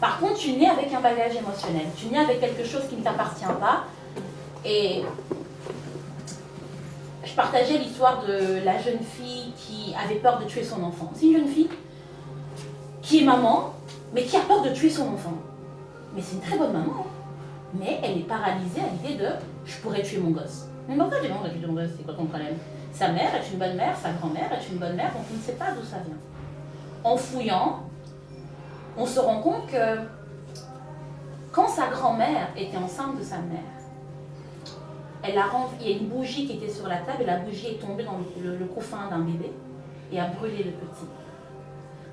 Par contre, tu nais avec un bagage émotionnel. Tu nais avec quelque chose qui ne t'appartient pas. Et je partageais l'histoire de la jeune fille qui avait peur de tuer son enfant. C'est une jeune fille qui est maman, mais qui a peur de tuer son enfant. Mais c'est une très bonne maman. Hein. Mais elle est paralysée à l'idée de « je pourrais tuer mon gosse ». Mais pourquoi je dis « non, je vais tuer mon gosse », c'est quoi ton problème? Sa mère est une bonne mère, sa grand-mère est une bonne mère, donc on ne sait pas d'où ça vient. En fouillant, on se rend compte que quand sa grand-mère était enceinte de sa mère, il y a une bougie qui était sur la table et la bougie est tombée dans le couffin d'un bébé et a brûlé le petit.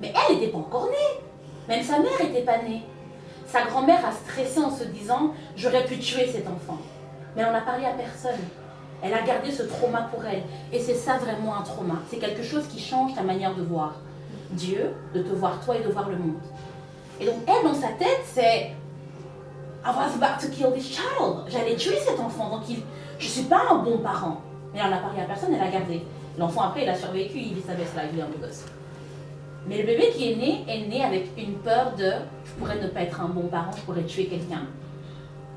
Mais elle n'était pas encore née. Même sa mère n'était pas née. Sa grand-mère a stressé en se disant « j'aurais pu tuer cet enfant ». Mais elle n'en a parlé à personne. Elle a gardé ce trauma pour elle. Et c'est ça vraiment un trauma. C'est quelque chose qui change ta manière de voir Dieu, de te voir toi et de voir le monde. Et donc elle, dans sa tête, c'est « I was about to kill this child ». J'allais tuer cet enfant. Donc je ne suis pas un bon parent. Mais elle n'en a parlé à personne, elle a gardé. L'enfant après, il a survécu, il vit sa best life, il est un beau gosse. Mais le bébé qui est né avec une peur de « je pourrais ne pas être un bon parent, je pourrais tuer quelqu'un ».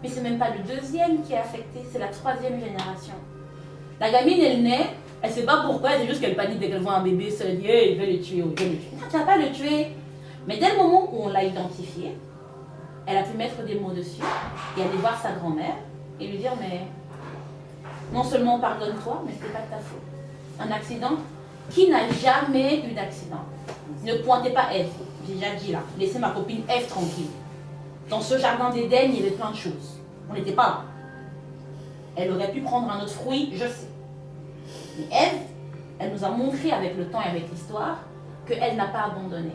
Mais c'est même pas le deuxième qui est affecté, c'est la troisième génération. La gamine, elle naît, elle sait pas pourquoi, c'est juste qu'elle panique dès qu'elle voit un bébé, se dit hey, il veut le tuer, il veut le tuer. Non, tu vas pas le tuer. Mais dès le moment où on l'a identifié, elle a pu mettre des mots dessus et aller voir sa grand-mère et lui dire mais non seulement pardonne-toi, mais c'était pas de ta faute. Un accident. Qui n'a jamais eu d'accident? Ne pointez pas Ève, j'ai déjà dit là. Laissez ma copine Ève tranquille. Dans ce jardin d'Éden, il y avait plein de choses. On n'était pas là. Elle aurait pu prendre un autre fruit, je sais. Mais Ève, elle nous a montré avec le temps et avec l'histoire qu'elle n'a pas abandonné.